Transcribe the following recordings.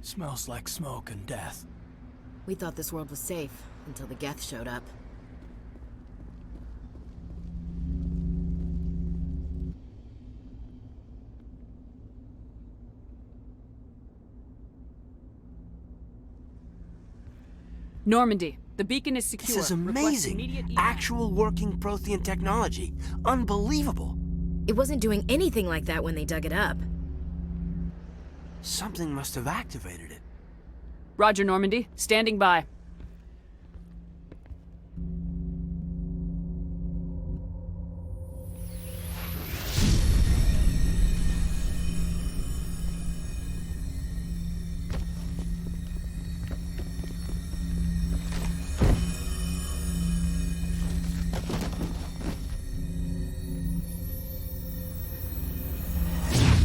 Smells like smoke and death. We thought this world was safe, until the Geth showed up. Normandy, the beacon is secure. This is amazing! Actual working Prothean technology. Unbelievable! It wasn't doing anything like that when they dug it up. Something must have activated it. Roger, Normandy. Standing by.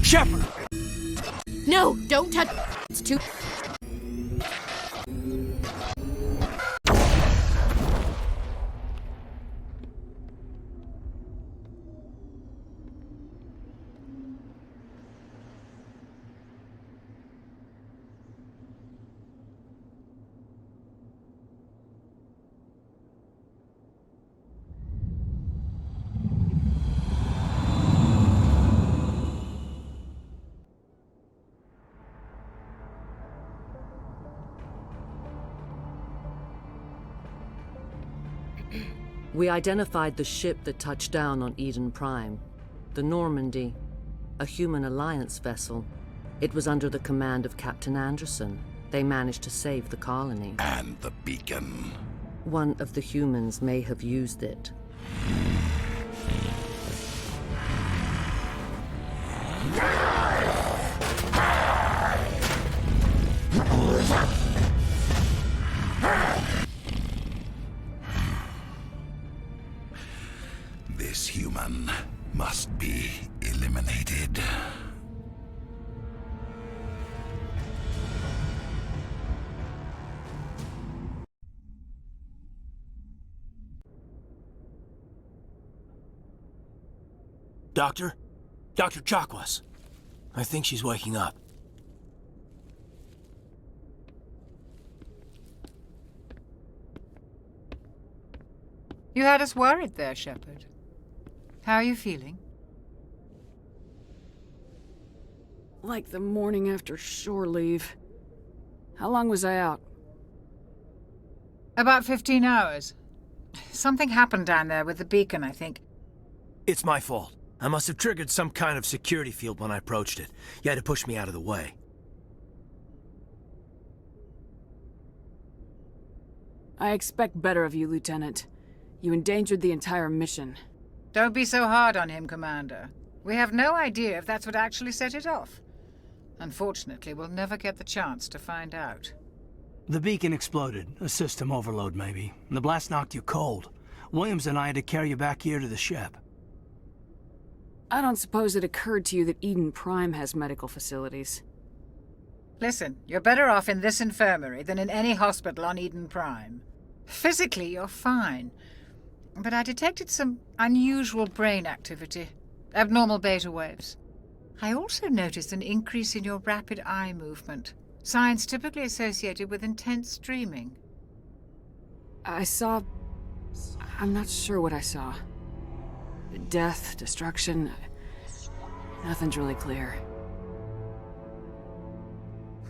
Shepard! No! Don't touch... It's too... We identified the ship that touched down on Eden Prime. The Normandy. A human alliance vessel. It was under the command of Captain Anderson. They managed to save the colony. And the beacon. One of the humans may have used it. This human must be eliminated. Doctor? Dr. Chakwas. I think she's waking up. You had us worried there, Shepard. How are you feeling? Like the morning after shore leave. How long was I out? About 15 hours. Something happened down there with the beacon, I think. It's my fault. I must have triggered some kind of security field when I approached it. You had to push me out of the way. I expect better of you, Lieutenant. You endangered the entire mission. Don't be so hard on him, Commander. We have no idea if that's what actually set it off. Unfortunately, we'll never get the chance to find out. The beacon exploded. A system overload, maybe. And the blast knocked you cold. Williams and I had to carry you back here to the Shep. I don't suppose it occurred to you that Eden Prime has medical facilities. Listen, you're better off in this infirmary than in any hospital on Eden Prime. Physically, you're fine. But I detected some unusual brain activity. Abnormal beta waves. I also noticed an increase in your rapid eye movement. Signs typically associated with intense dreaming. I saw... I'm not sure what I saw. Death, destruction... Nothing's really clear.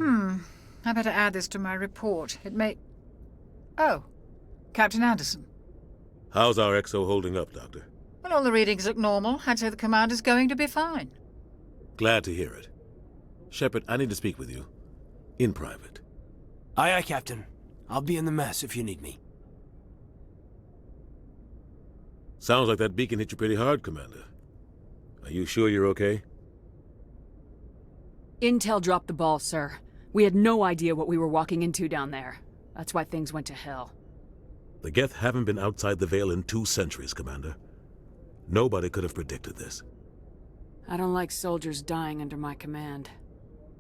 I better add this to my report. It may... Oh, Captain Anderson. How's our XO holding up, Doctor? Well, all the readings look normal. I'd say the commander's going to be fine. Glad to hear it. Shepard, I need to speak with you. In private. Aye, aye, Captain. I'll be in the mess if you need me. Sounds like that beacon hit you pretty hard, Commander. Are you sure you're okay? Intel dropped the ball, sir. We had no idea what we were walking into down there. That's why things went to hell. The Geth haven't been outside the Veil in 2 centuries, Commander. Nobody could have predicted this. I don't like soldiers dying under my command.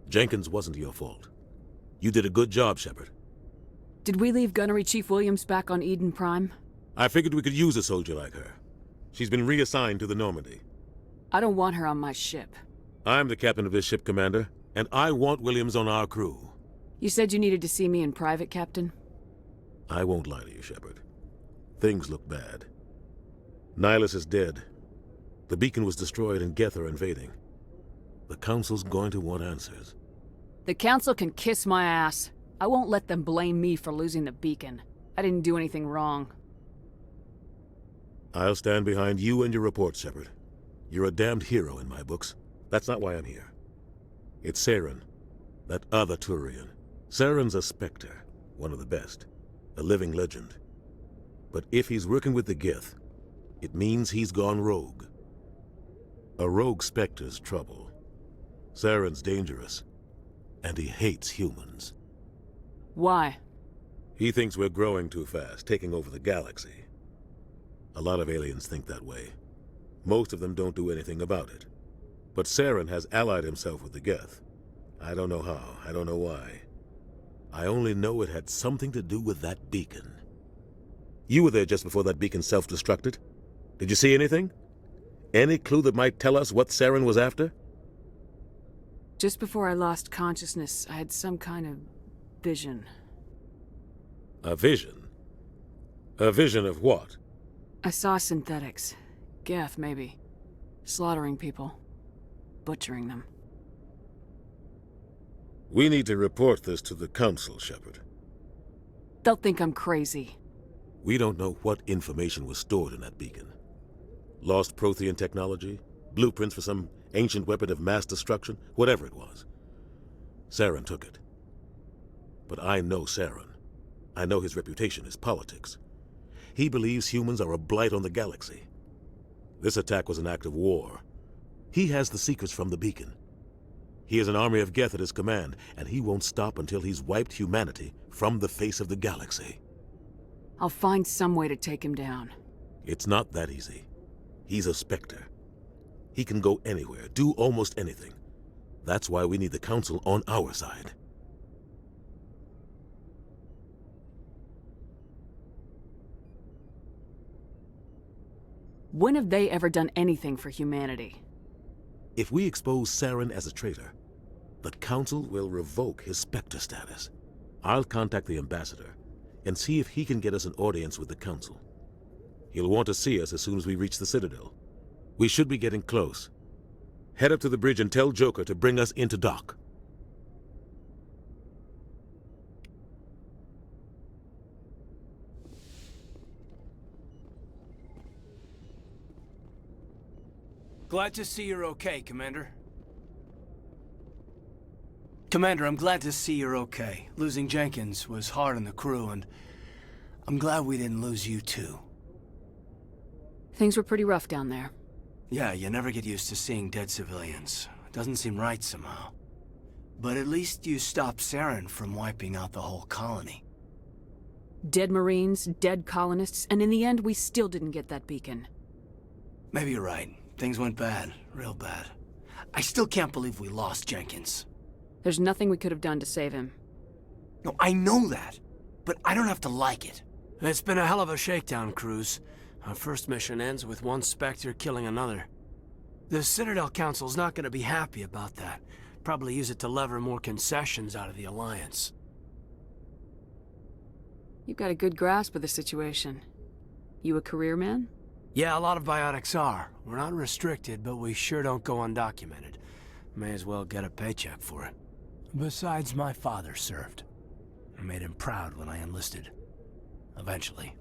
Jenkins wasn't your fault. You did a good job, Shepard. Did we leave Gunnery Chief Williams back on Eden Prime? I figured we could use a soldier like her. She's been reassigned to the Normandy. I don't want her on my ship. I'm the captain of this ship, Commander, and I want Williams on our crew. You said you needed to see me in private, Captain? I won't lie to you, Shepard. Things look bad. Nihilus is dead. The beacon was destroyed and Geth are invading. The Council's going to want answers. The Council can kiss my ass. I won't let them blame me for losing the beacon. I didn't do anything wrong. I'll stand behind you and your reports, Shepard. You're a damned hero in my books. That's not why I'm here. It's Saren, that other Turian. Saren's a Spectre, one of the best, a living legend. But if he's working with the Geth, it means he's gone rogue. A rogue Spectre's trouble. Saren's dangerous, and he hates humans. Why? He thinks we're growing too fast, taking over the galaxy. A lot of aliens think that way. Most of them don't do anything about it. But Saren has allied himself with the Geth. I don't know how, I don't know why. I only know it had something to do with that beacon. You were there just before that beacon self-destructed. Did you see anything? Any clue that might tell us what Saren was after? Just before I lost consciousness, I had some kind of vision. A vision? A vision of what? I saw synthetics. Geth, maybe. Slaughtering people. Butchering them. We need to report this to the Council, Shepard. They'll think I'm crazy. We don't know what information was stored in that beacon. Lost Prothean technology? Blueprints for some ancient weapon of mass destruction? Whatever it was. Saren took it. But I know Saren. I know his reputation is politics. He believes humans are a blight on the galaxy. This attack was an act of war. He has the secrets from the beacon. He has an army of Geth at his command, and he won't stop until he's wiped humanity from the face of the galaxy. I'll find some way to take him down. It's not that easy. He's a Spectre. He can go anywhere, do almost anything. That's why we need the Council on our side. When have they ever done anything for humanity? If we expose Saren as a traitor, the Council will revoke his Spectre status. I'll contact the Ambassador and see if he can get us an audience with the Council. He'll want to see us as soon as we reach the Citadel. We should be getting close. Head up to the bridge and tell Joker to bring us into dock. Glad to see you're okay, Commander. Commander, I'm glad to see you're okay. Losing Jenkins was hard on the crew, and I'm glad we didn't lose you too. Things were pretty rough down there. Yeah, you never get used to seeing dead civilians. It doesn't seem right somehow. But at least you stopped Saren from wiping out the whole colony. Dead Marines, dead colonists, and in the end, we still didn't get that beacon. Maybe you're right. Things went bad. Real bad. I still can't believe we lost Jenkins. There's nothing we could have done to save him. No, I know that. But I don't have to like it. It's been a hell of a shakedown, Cruz. Our first mission ends with one Spectre killing another. The Citadel Council's not going to be happy about that. Probably use it to lever more concessions out of the Alliance. You've got a good grasp of the situation. You a career man? Yeah, a lot of biotics are. We're not restricted, but we sure don't go undocumented. May as well get a paycheck for it. Besides, my father served. I made him proud when I enlisted. Eventually.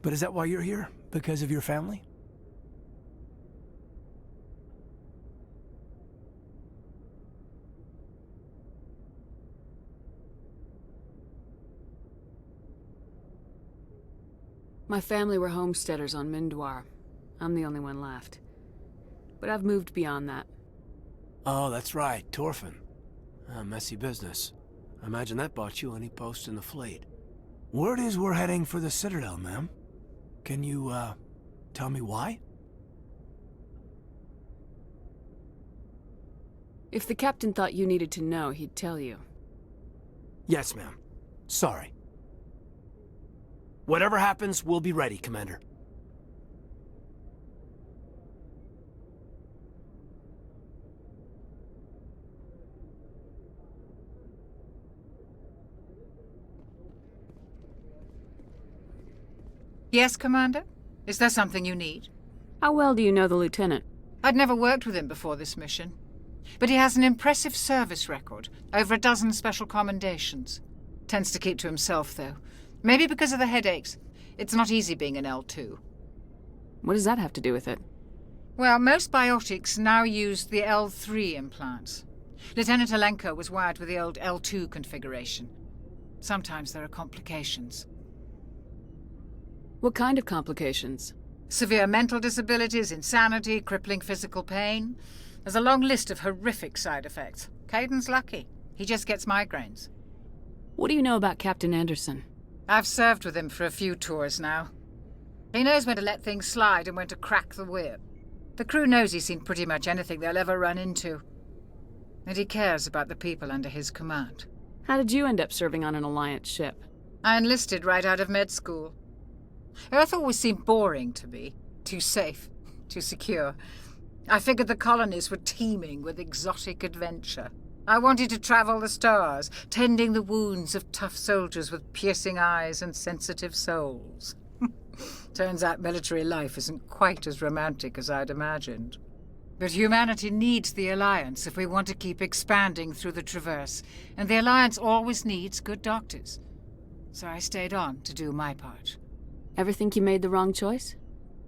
But is that why you're here? Because of your family? My family were homesteaders on Mindoir. I'm the only one left. But I've moved beyond that. Oh, that's right, Torfin. Messy business. I imagine that bought you any post in the fleet. Word is we're heading for the Citadel, ma'am. Can you, tell me why? If the captain thought you needed to know, he'd tell you. Yes, ma'am. Sorry. Whatever happens, we'll be ready, Commander. Yes, Commander? Is there something you need? How well do you know the lieutenant? I'd never worked with him before this mission. But he has an impressive service record, over a dozen special commendations. Tends to keep to himself, though. Maybe because of the headaches. It's not easy being an L2. What does that have to do with it? Well, most biotics now use the L3 implants. Lieutenant Alenko was wired with the old L2 configuration. Sometimes there are complications. What kind of complications? Severe mental disabilities, insanity, crippling physical pain. There's a long list of horrific side effects. Caden's lucky. He just gets migraines. What do you know about Captain Anderson? I've served with him for a few tours now. He knows when to let things slide and when to crack the whip. The crew knows he's seen pretty much anything they'll ever run into. And he cares about the people under his command. How did you end up serving on an Alliance ship? I enlisted right out of med school. Earth always seemed boring to me. Too safe, too secure. I figured the colonies were teeming with exotic adventure. I wanted to travel the stars, tending the wounds of tough soldiers with piercing eyes and sensitive souls. Turns out military life isn't quite as romantic as I'd imagined. But humanity needs the Alliance if we want to keep expanding through the Traverse, and the Alliance always needs good doctors. So I stayed on to do my part. Ever think you made the wrong choice?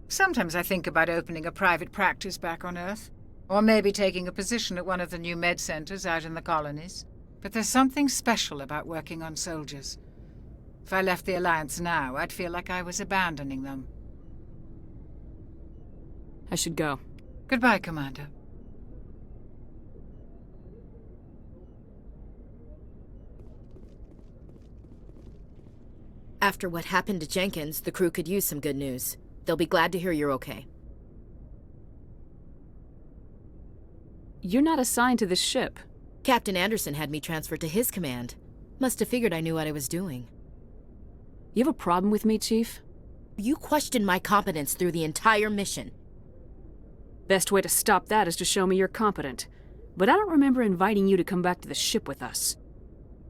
Sometimes I think about opening a private practice back on Earth, or maybe taking a position at one of the new med centers out in the colonies. But there's something special about working on soldiers. If I left the Alliance now, I'd feel like I was abandoning them. I should go. Goodbye, Commander. After what happened to Jenkins, the crew could use some good news. They'll be glad to hear you're okay. You're not assigned to this ship. Captain Anderson had me transferred to his command. Must have figured I knew what I was doing. You have a problem with me, Chief? You questioned my competence through the entire mission. Best way to stop that is to show me you're competent. But I don't remember inviting you to come back to the ship with us.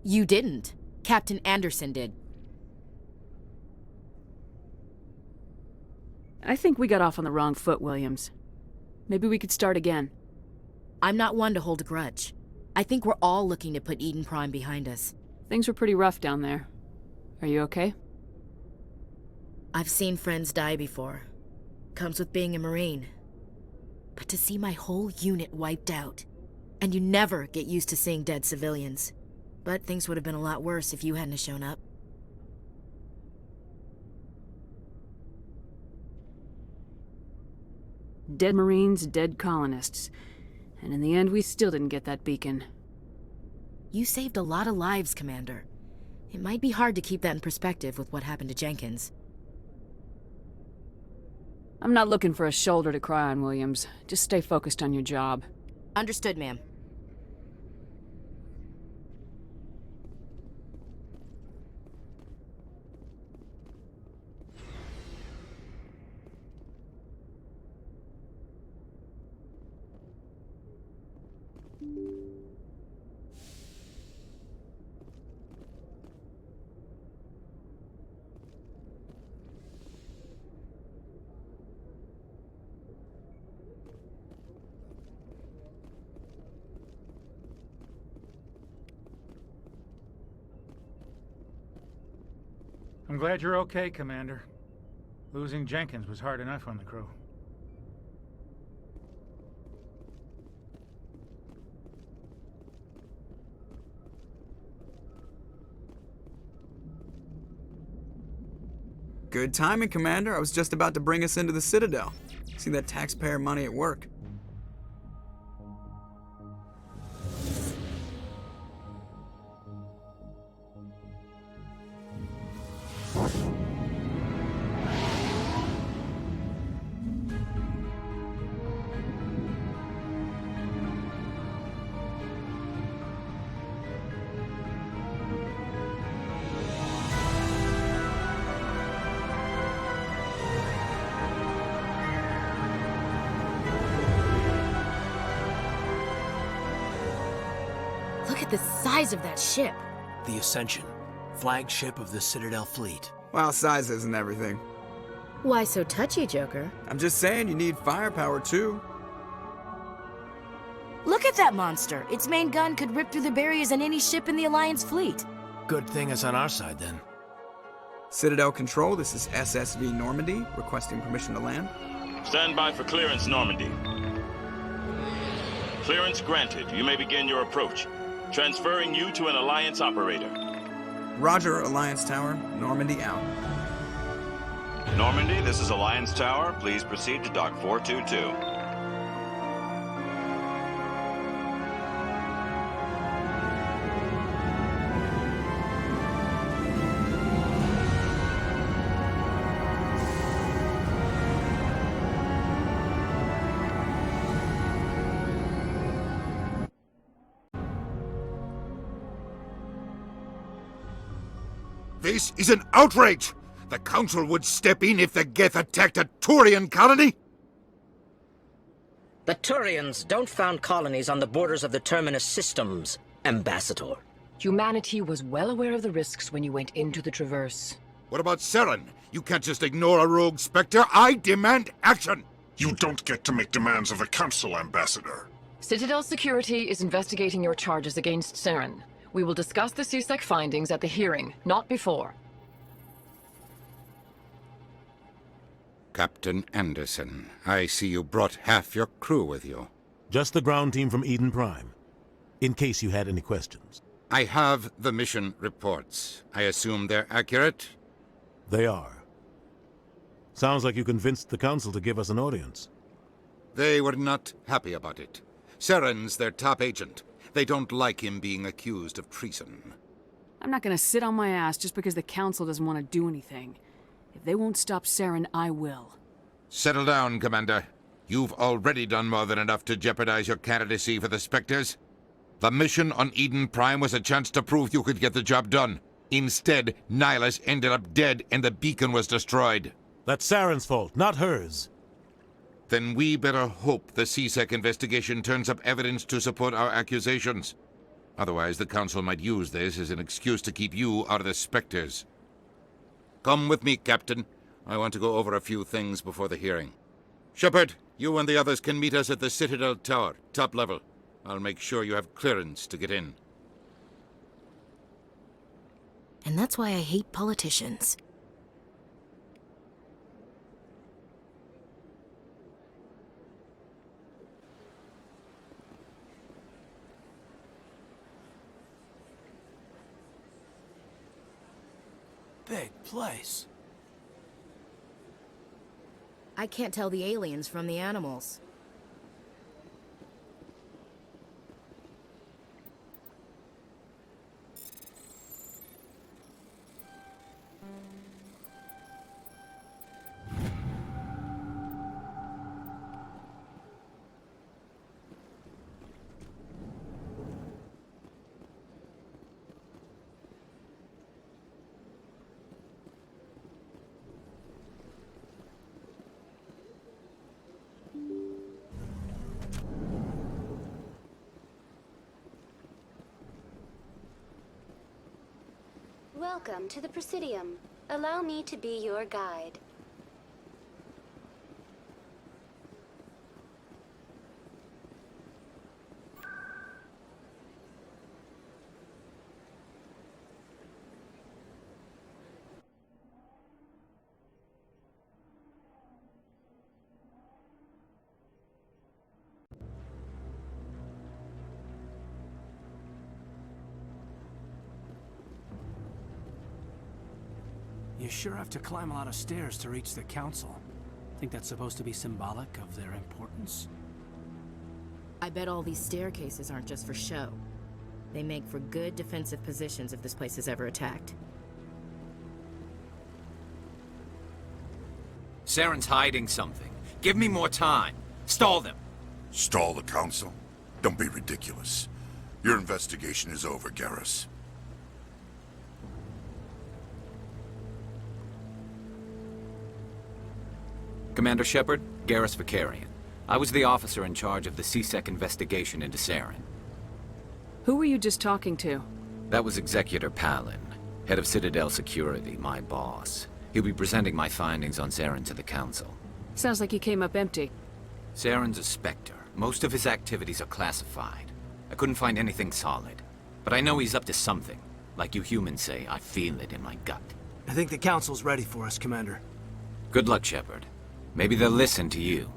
You didn't. Captain Anderson did. I think we got off on the wrong foot, Williams. Maybe we could start again. I'm not one to hold a grudge. I think we're all looking to put Eden Prime behind us. Things were pretty rough down there. Are you okay? I've seen friends die before. Comes with being a Marine. But to see my whole unit wiped out, and you never get used to seeing dead civilians. But things would have been a lot worse if you hadn't shown up. Dead Marines, dead colonists. And in the end, we still didn't get that beacon. You saved a lot of lives, Commander. It might be hard to keep that in perspective with what happened to Jenkins. I'm not looking for a shoulder to cry on, Williams. Just stay focused on your job. Understood, ma'am. I'm glad you're okay, Commander. Losing Jenkins was hard enough on the crew. Good timing, Commander. I was just about to bring us into the Citadel. See that taxpayer money at work. Look at the size of that ship. The Ascension, flagship of the Citadel fleet. Well, size isn't everything. Why so touchy, Joker? I'm just saying you need firepower too. Look at that monster! Its main gun could rip through the barriers in any ship in the Alliance fleet. Good thing it's on our side, then. Citadel Control, this is SSV Normandy, requesting permission to land. Stand by for clearance, Normandy. Clearance granted. You may begin your approach. Transferring you to an Alliance operator. Roger, Alliance Tower. Normandy out. Normandy, this is Alliance Tower. Please proceed to Dock 422. This is an outrage! The Council would step in if the Geth attacked a Turian colony? The Turians don't found colonies on the borders of the Terminus systems, Ambassador. Humanity was well aware of the risks when you went into the Traverse. What about Saren? You can't just ignore a rogue Spectre. I demand action! You don't get to make demands of the Council, Ambassador. Citadel Security is investigating your charges against Saren. We will discuss the CSEC findings at the hearing, not before. Captain Anderson, I see you brought half your crew with you. Just the ground team from Eden Prime, in case you had any questions. I have the mission reports. I assume they're accurate? They are. Sounds like you convinced the Council to give us an audience. They were not happy about it. Saren's their top agent. They don't like him being accused of treason. I'm not gonna sit on my ass just because the Council doesn't want to do anything. If they won't stop Saren, I will. Settle down, Commander. You've already done more than enough to jeopardize your candidacy for the Spectres. The mission on Eden Prime was a chance to prove you could get the job done. Instead, Nihilus ended up dead and the beacon was destroyed. That's Saren's fault, not hers. Then we better hope the CSEC investigation turns up evidence to support our accusations. Otherwise, the Council might use this as an excuse to keep you out of the Spectres. Come with me, Captain. I want to go over a few things before the hearing. Shepard, you and the others can meet us at the Citadel Tower, top level. I'll make sure you have clearance to get in. And that's why I hate politicians. Big place. I can't tell the aliens from the animals. Welcome to the Presidium. Allow me to be your guide. You sure have to climb a lot of stairs to reach the Council. Think that's supposed to be symbolic of their importance? I bet all these staircases aren't just for show. They make for good defensive positions if this place is ever attacked. Saren's hiding something. Give me more time. Stall them. Stall the Council? Don't be ridiculous. Your investigation is over, Garrus. Commander Shepard, Garrus Vicarian. I was the officer in charge of the CSEC investigation into Saren. Who were you just talking to? That was Executor Palin, head of Citadel Security, my boss. He'll be presenting my findings on Saren to the Council. Sounds like you came up empty. Saren's a Spectre. Most of his activities are classified. I couldn't find anything solid. But I know he's up to something. Like you humans say, I feel it in my gut. I think the Council's ready for us, Commander. Good luck, Shepard. Maybe they'll listen to you.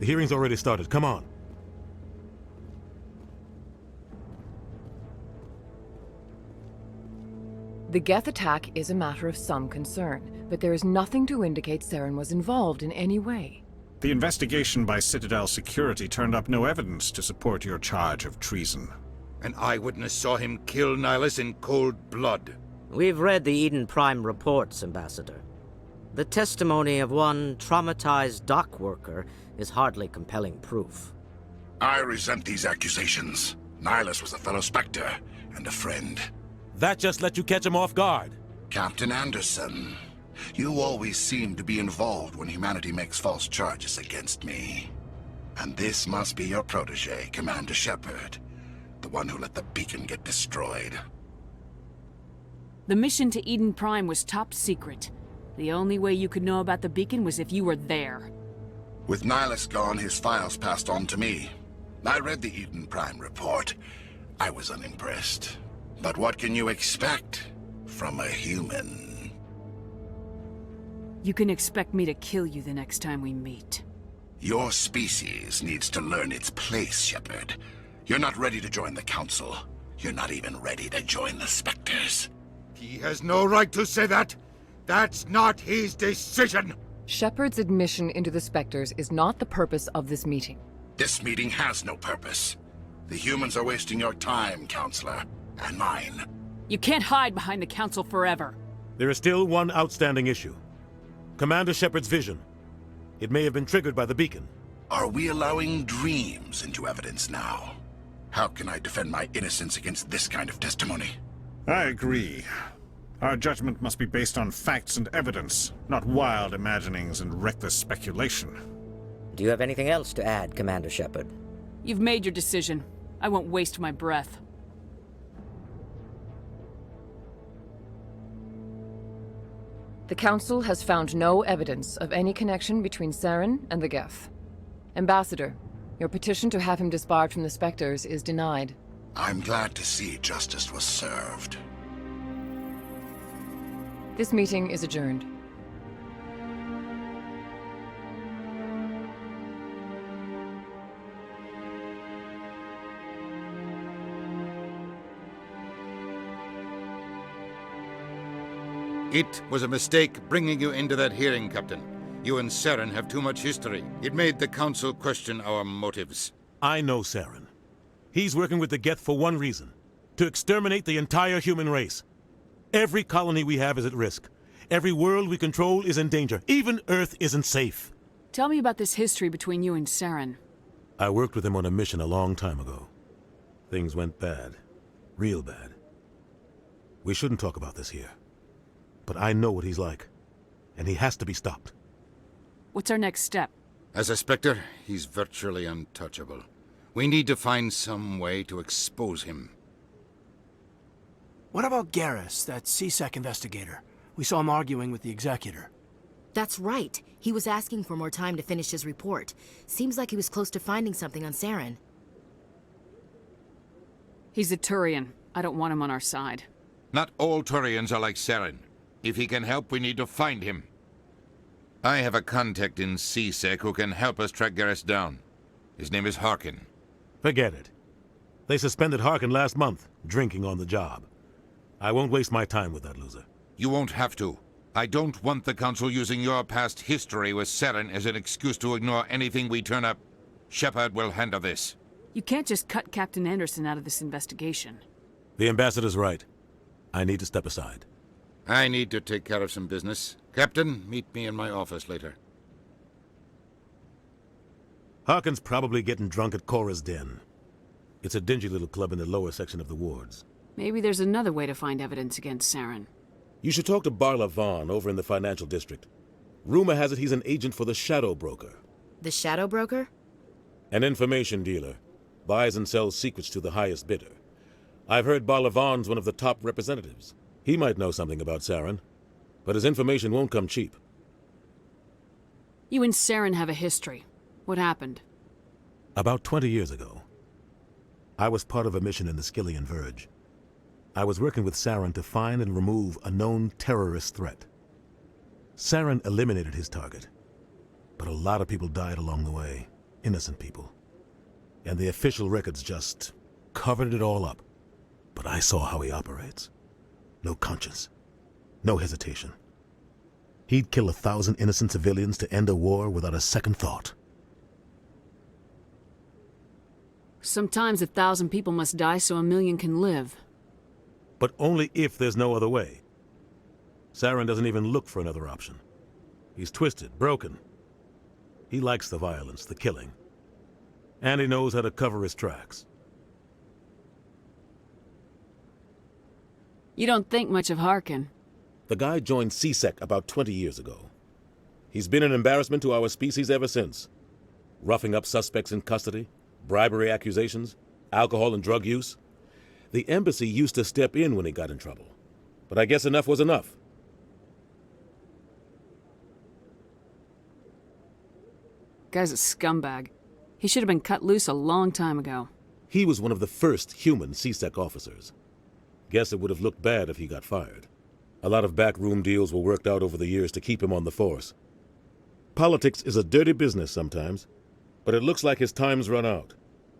The hearing's already started. Come on. The Geth attack is a matter of some concern, but there is nothing to indicate Saren was involved in any way. The investigation by Citadel security turned up no evidence to support your charge of treason. An eyewitness saw him kill Nihilus in cold blood. We've read the Eden Prime reports, Ambassador. The testimony of one traumatized dock worker is hardly compelling proof. I resent these accusations. Nihilus was a fellow Spectre and a friend. That just let you catch him off guard. Captain Anderson, you always seem to be involved when humanity makes false charges against me. And this must be your protege, Commander Shepard, the one who let the beacon get destroyed. The mission to Eden Prime was top secret. The only way you could know about the beacon was if you were there. With Nihilus gone, his files passed on to me. I read the Eden Prime report. I was unimpressed. But what can you expect from a human? You can expect me to kill you the next time we meet. Your species needs to learn its place, Shepard. You're not ready to join the Council. You're not even ready to join the Spectres. He has no right to say that. That's not his decision. Shepard's admission into the Spectres is not the purpose of this meeting. This meeting has no purpose. The humans are wasting your time, Counselor, and mine. You can't hide behind the Council forever. There is still one outstanding issue. Commander Shepard's vision. It may have been triggered by the beacon. Are we allowing dreams into evidence now? How can I defend my innocence against this kind of testimony? I agree. Our judgment must be based on facts and evidence, not wild imaginings and reckless speculation. Do you have anything else to add, Commander Shepard? You've made your decision. I won't waste my breath. The Council has found no evidence of any connection between Saren and the Geth. Ambassador, your petition to have him disbarred from the Spectres is denied. I'm glad to see justice was served. This meeting is adjourned. It was a mistake bringing you into that hearing, Captain. You and Saren have too much history. It made the Council question our motives. I know Saren. He's working with the Geth for one reason. To exterminate the entire human race. Every colony we have is at risk. Every world we control is in danger. Even Earth isn't safe. Tell me about this history between you and Saren. I worked with him on a mission a long time ago. Things went bad. Real bad. We shouldn't talk about this here. But I know what he's like. And he has to be stopped. What's our next step? As a Spectre, he's virtually untouchable. We need to find some way to expose him. What about Garrus, that CSEC investigator? We saw him arguing with the Executor. That's right. He was asking for more time to finish his report. Seems like he was close to finding something on Saren. He's a Turian. I don't want him on our side. Not all Turians are like Saren. If he can help, we need to find him. I have a contact in CSEC who can help us track Garrus down. His name is Harkin. Forget it. They suspended Harkin last month, drinking on the job. I won't waste my time with that loser. You won't have to. I don't want the Council using your past history with Saren as an excuse to ignore anything we turn up. Shepard will handle this. You can't just cut Captain Anderson out of this investigation. The Ambassador's right. I need to step aside. I need to take care of some business. Captain, meet me in my office later. Harkin's probably getting drunk at Cora's Den. It's a dingy little club in the lower section of the wards. Maybe there's another way to find evidence against Saren. You should talk to Barla Vaughn over in the financial district. Rumor has it he's an agent for the Shadow Broker. The Shadow Broker? An information dealer. Buys and sells secrets to the highest bidder. I've heard Barla Vaughn's one of the top representatives. He might know something about Saren, but his information won't come cheap. You and Saren have a history. What happened? About 20 years ago, I was part of a mission in the Skillian Verge. I was working with Saren to find and remove a known terrorist threat. Saren eliminated his target, but a lot of people died along the way, innocent people. And the official records just covered it all up. But I saw how he operates. No conscience, no hesitation. He'd kill 1,000 innocent civilians to end a war without a second thought. Sometimes 1,000 people must die so 1,000,000 can live. But only if there's no other way. Saren doesn't even look for another option. He's twisted, broken. He likes the violence, the killing. And he knows how to cover his tracks. You don't think much of Harkin. The guy joined CSEC about 20 years ago. He's been an embarrassment to our species ever since. Roughing up suspects in custody, bribery accusations, alcohol and drug use. The embassy used to step in when he got in trouble. But I guess enough was enough. Guy's a scumbag. He should have been cut loose a long time ago. He was one of the first human CSEC officers. Guess it would have looked bad if he got fired. A lot of backroom deals were worked out over the years to keep him on the force. Politics is a dirty business sometimes, but it looks like his time's run out.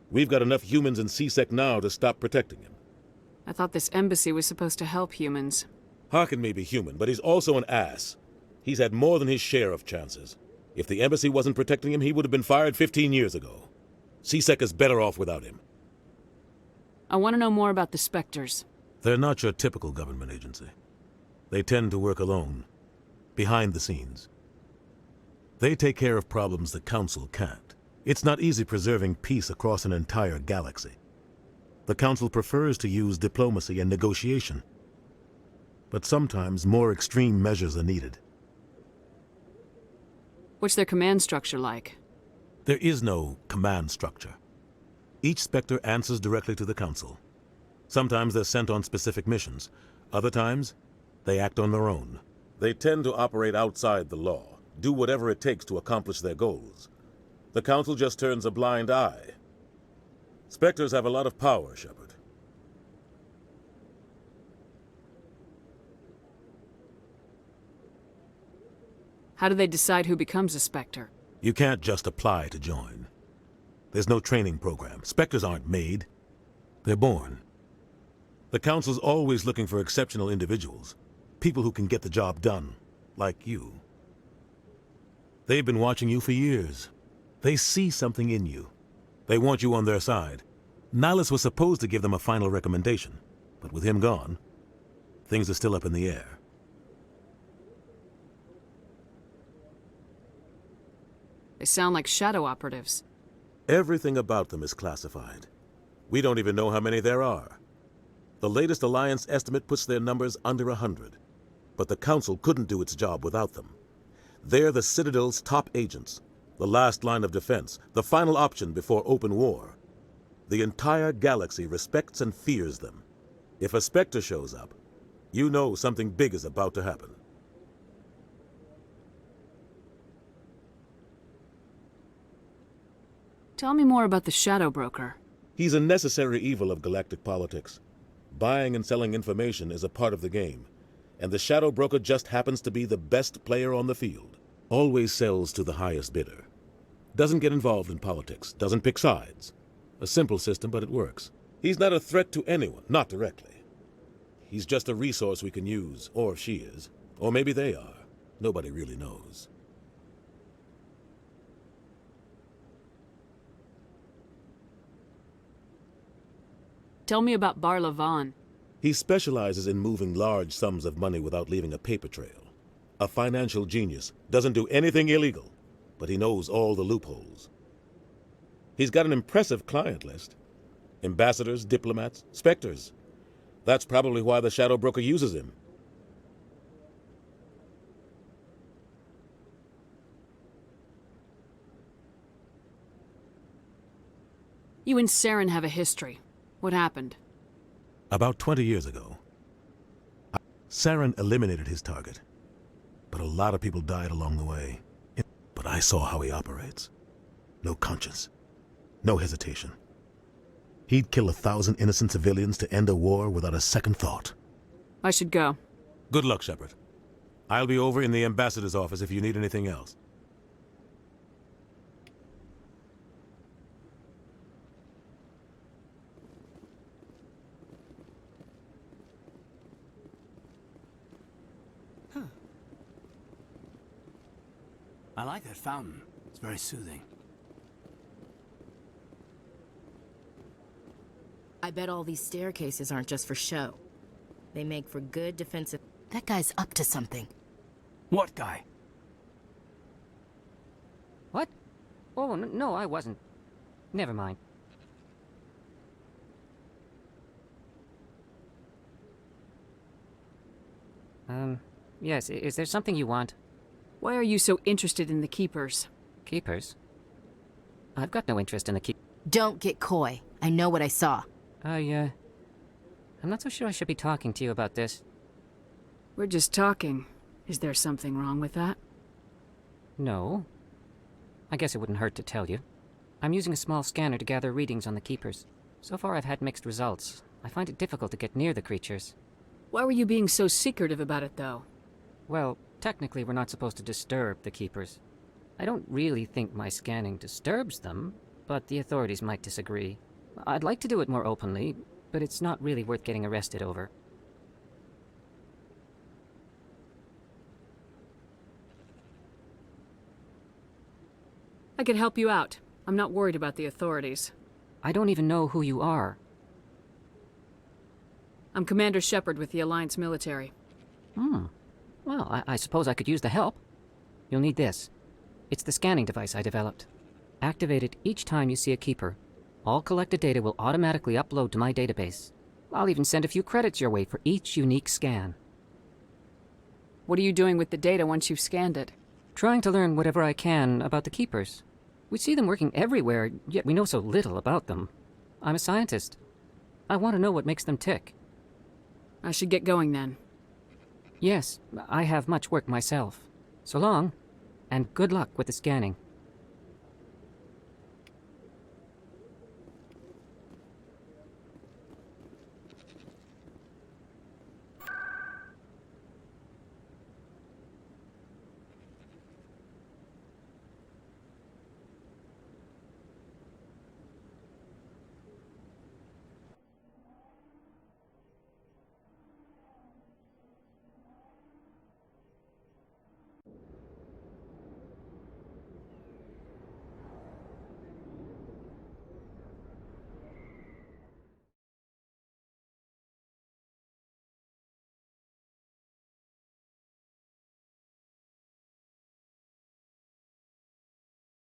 We've got enough humans in CSEC now to stop protecting him. I thought this embassy was supposed to help humans. Harkin may be human, but he's also an ass. He's had more than his share of chances. If the embassy wasn't protecting him, he would have been fired 15 years ago. CSEC is better off without him. I want to know more about the Spectres. They're not your typical government agency. They tend to work alone, behind the scenes. They take care of problems the Council can't. It's not easy preserving peace across an entire galaxy. The Council prefers to use diplomacy and negotiation. But sometimes more extreme measures are needed. What's their command structure like? There is no command structure. Each Spectre answers directly to the Council. Sometimes they're sent on specific missions. Other times, they act on their own. They tend to operate outside the law, do whatever it takes to accomplish their goals. The Council just turns a blind eye. Spectres have a lot of power, Shepard. How do they decide who becomes a Spectre? You can't just apply to join. There's no training program. Spectres aren't made. They're born. The Council's always looking for exceptional individuals. People who can get the job done, like you. They've been watching you for years. They see something in you. They want you on their side. Nihilus was supposed to give them a final recommendation, but with him gone, things are still up in the air. They sound like shadow operatives. Everything about them is classified. We don't even know how many there are. The latest Alliance estimate puts their numbers under 100. But the Council couldn't do its job without them. They're the Citadel's top agents, the last line of defense, the final option before open war. The entire galaxy respects and fears them. If a Spectre shows up, you know something big is about to happen. Tell me more about the Shadow Broker. He's a necessary evil of galactic politics. Buying and selling information is a part of the game, and the Shadow Broker just happens to be the best player on the field. Always sells to the highest bidder. Doesn't get involved in politics, doesn't pick sides. A simple system, but it works. He's not a threat to anyone, not directly. He's just a resource we can use, or she is. Or maybe they are. Nobody really knows. Tell me about Barla Vaughn. He specializes in moving large sums of money without leaving a paper trail. A financial genius, doesn't do anything illegal, but he knows all the loopholes. He's got an impressive client list. Ambassadors, diplomats, specters. That's probably why the Shadow Broker uses him. You and Saren have a history. What happened? About 20 years ago, Saren eliminated his target, but a lot of people died along the way. But I saw how he operates. No conscience, no hesitation. He'd kill 1,000 innocent civilians to end a war without a second thought. I should go. Good luck, Shepard. I'll be over in the ambassador's office if you need anything else. I like that fountain. It's very soothing. I bet all these staircases aren't just for show. They make for good defensive... That guy's up to something. What guy? What? Oh, no, I wasn't. Never mind. Yes, is there something you want? Why are you so interested in the Keepers? Keepers? I've got no interest in the Keepers. Don't get coy. I know what I saw. I'm not so sure I should be talking to you about this. We're just talking. Is there something wrong with that? No. I guess it wouldn't hurt to tell you. I'm using a small scanner to gather readings on the Keepers. So far I've had mixed results. I find it difficult to get near the creatures. Why were you being so secretive about it, though? Well, technically we're not supposed to disturb the Keepers. I don't really think my scanning disturbs them, but the authorities might disagree. I'd like to do it more openly, but it's not really worth getting arrested over. I could help you out. I'm not worried about the authorities. I don't even know who you are. I'm Commander Shepard with the Alliance military. Well, I suppose I could use the help. You'll need this. It's the scanning device I developed. Activate it each time you see a Keeper. All collected data will automatically upload to my database. I'll even send a few credits your way for each unique scan. What are you doing with the data once you've scanned it? Trying to learn whatever I can about the Keepers. We see them working everywhere, yet we know so little about them. I'm a scientist. I want to know what makes them tick. I should get going then. Yes, I have much work myself. So long, and good luck with the scanning.